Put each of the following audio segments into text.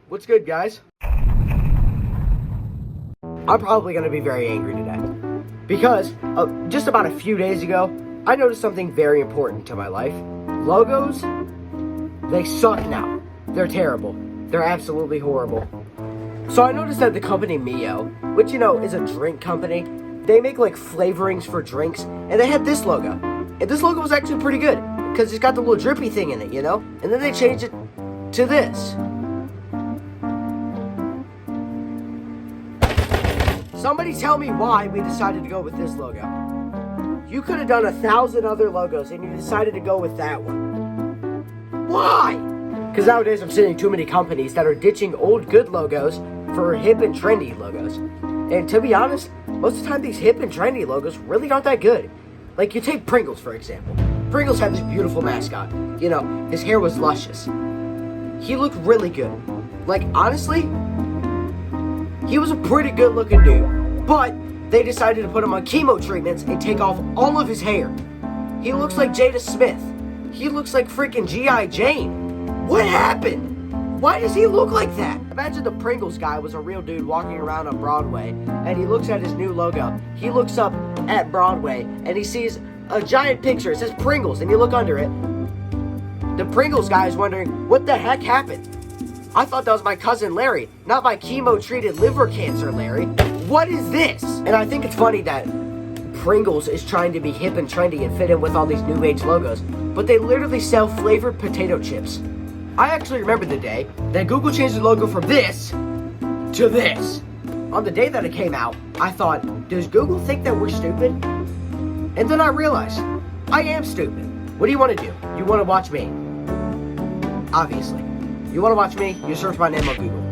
What's good, guys? I'm probably going to be very angry today because just about a few days ago, I noticed something very important to my life. Logos, they suck now. They're terrible. They're absolutely horrible. So I noticed that the company Mio, which, is a drink company, they make like flavorings for drinks, and they had this logo. And this logo was actually pretty good because it's got the little drippy thing in it, And then they changed it to this. Somebody tell me why we decided to go with this logo. You could have done 1,000 other logos and you decided to go with that one. Why? Because nowadays I'm seeing too many companies that are ditching old good logos for hip and trendy logos. And to be honest, most of the time these hip and trendy logos really aren't that good. Like you take Pringles for example. Pringles had this beautiful mascot. His hair was luscious. He looked really good. Like honestly, he was a pretty good looking dude. But they decided to put him on chemo treatments and take off all of his hair. He looks like Jada Smith. He looks like freaking G.I. Jane. What happened? Why does he look like that? Imagine the Pringles guy was a real dude walking around on Broadway and he looks at his new logo. He looks up at Broadway and he sees a giant picture. It says Pringles and you look under it. The Pringles guy is wondering, what the heck happened? I thought that was my cousin Larry, not my chemo-treated liver cancer Larry. What is this? And I think it's funny that Pringles is trying to be hip and trendy and fit in with all these new age logos, but they literally sell flavored potato chips. I actually remember the day that Google changed the logo from this to this. On the day that it came out, I thought, does Google think that we're stupid? And then I realized, I am stupid. What do you want to do? You want to watch me? Obviously. You want to watch me? You search my name on Google.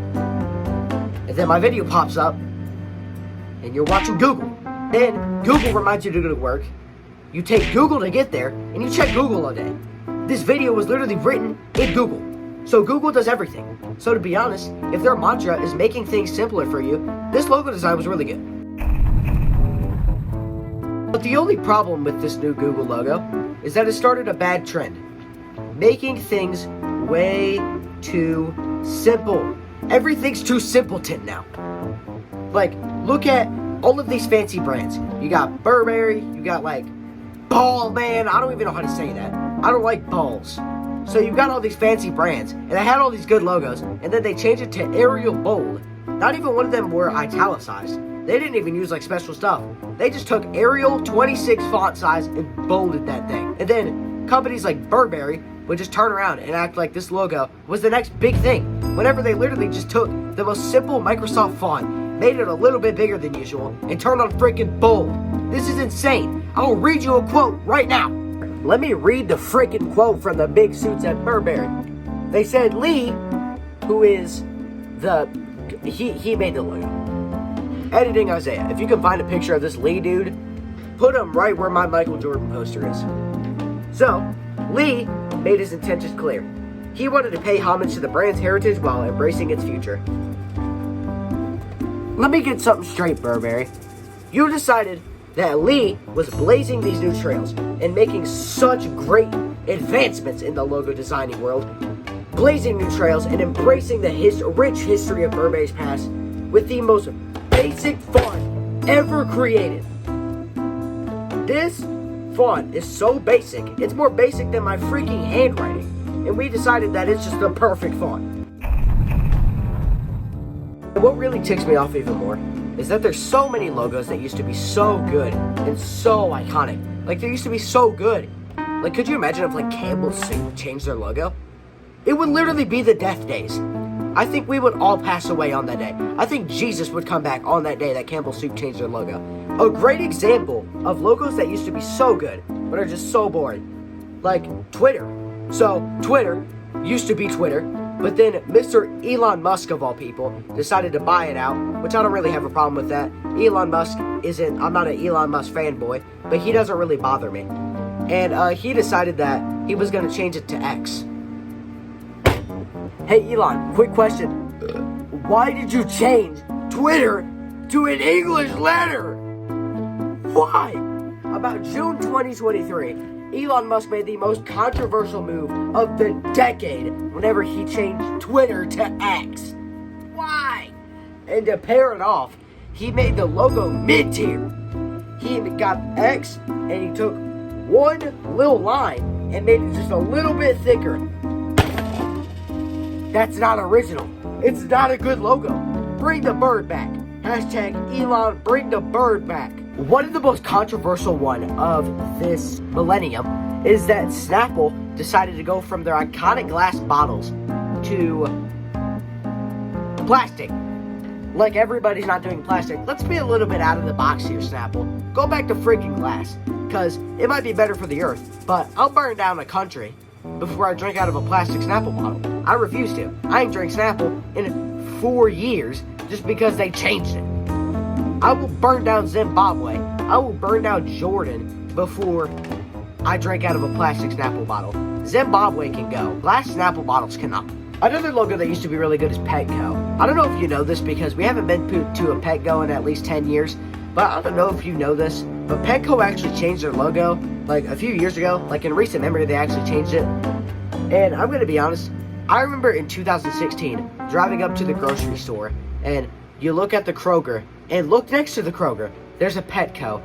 And then my video pops up, and you're watching Google. Then Google reminds you to go to work. You take Google to get there, and you check Google all day. This video was literally written in Google. So Google does everything. So to be honest, if their mantra is making things simpler for you, this logo design was really good. But the only problem with this new Google logo is that it started a bad trend. Making things way too simple. Everything's too simpleton now. Like, look at all of these fancy brands. You got Burberry, you got like Ball Man. I don't even know how to say that. I don't like balls. So you've got all these fancy brands, and they had all these good logos, and then they changed it to Arial Bold. Not even one of them were italicized. They didn't even use like special stuff. They just took Arial 26 font size and bolded that thing. And then companies like Burberry would just turn around and act like this logo was the next big thing, whenever they literally just took the most simple Microsoft font, made it a little bit bigger than usual, and turned on freaking bold. This is insane. I'll read you a quote right now. Let me read the freaking quote from the big suits at Burberry. They said Lee, who is he made the logo. Editing Isaiah. If you can find a picture of this Lee dude, put him right where my Michael Jordan poster is. So, Lee made his intentions clear. He wanted to pay homage to the brand's heritage while embracing its future. Let me get something straight, Burberry. You decided that Lee was blazing these new trails and making such great advancements in the logo designing world, blazing new trails and embracing the rich history of Burberry's past with the most basic font ever created. This font is so basic, it's more basic than my freaking handwriting, and we decided that it's just the perfect font. And what really ticks me off even more is that there's so many logos that used to be so good and so iconic. Like, they used to be so good. Like, could you imagine if, like, Campbell's Soup changed their logo? It would literally be the death days. I think we would all pass away on that day. I think Jesus would come back on that day that Campbell's Soup changed their logo. A great example of logos that used to be so good, but are just so boring. Like, Twitter. So, Twitter used to be Twitter, but then Mr. Elon Musk, of all people, decided to buy it out, which I don't really have a problem with that. Elon Musk I'm not an Elon Musk fanboy, but he doesn't really bother me. And he decided that he was going to change it to X. Hey Elon, quick question. Why did you change Twitter to an English letter? Why? About June 2023, Elon Musk made the most controversial move of the decade whenever he changed Twitter to X. why? And to pair it off, he made the logo mid-tier. He got X and he took one little line and made it just a little bit thicker. That's not original. It's not a good logo. Bring the bird back. Hashtag Elon, bring the bird back. One of the most controversial one of this millennium is that Snapple decided to go from their iconic glass bottles to plastic. Like, everybody's not doing plastic. Let's be a little bit out of the box here, Snapple. Go back to freaking glass, because it might be better for the earth, but I'll burn down a country before I drink out of a plastic Snapple bottle. I refuse to. I ain't drank Snapple in 4 years just because they changed it. I will burn down Zimbabwe. I will burn down Jordan before I drink out of a plastic Snapple bottle. Zimbabwe can go. Glass Snapple bottles cannot. Another logo that used to be really good is Petco. I don't know if you know this because we haven't been to a Petco in at least 10 years, but I don't know if you know this, but Petco actually changed their logo like a few years ago. Like, in recent memory, they actually changed it. And I'm going to be honest, I remember in 2016 driving up to the grocery store, and you look at the Kroger, and look next to the Kroger, there's a Petco.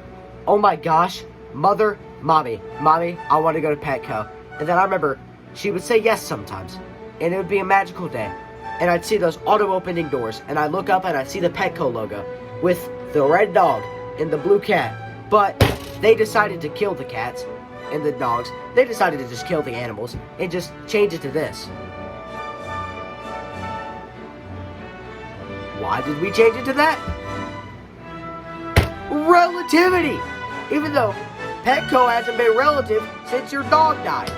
Oh my gosh, mommy, I want to go to Petco. And then I remember she would say yes sometimes, and it would be a magical day. And I'd see those auto-opening doors, and I'd look up and I'd see the Petco logo with the red dog and the blue cat. But they decided to kill the cats and the dogs. They decided to just kill the animals and just change it to this. Why did we change it to that? Relativity! Even though Petco hasn't been relative since your dog died.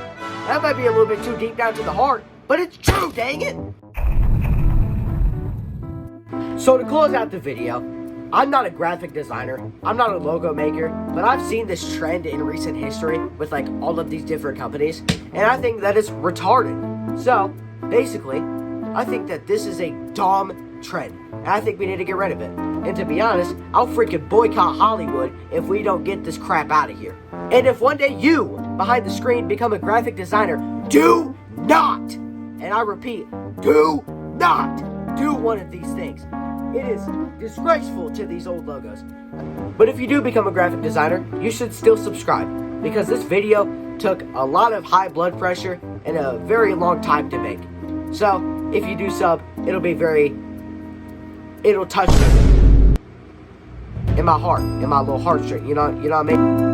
That might be a little bit too deep down to the heart, but it's true, dang it! So to close out the video, I'm not a graphic designer, I'm not a logo maker, but I've seen this trend in recent history with like all of these different companies, and I think that it's retarded. So, basically, I think that this is a dumb trend, and I think we need to get rid of it. And to be honest, I'll freaking boycott Hollywood if we don't get this crap out of here. And if one day you, behind the screen, become a graphic designer, do not, and I repeat, do not do one of these things. It is disgraceful to these old logos. But if you do become a graphic designer, you should still subscribe, because this video took a lot of high blood pressure and a very long time to make. So, if you do sub, it'll touch me in my heart, in my little heartstring, you know what I mean?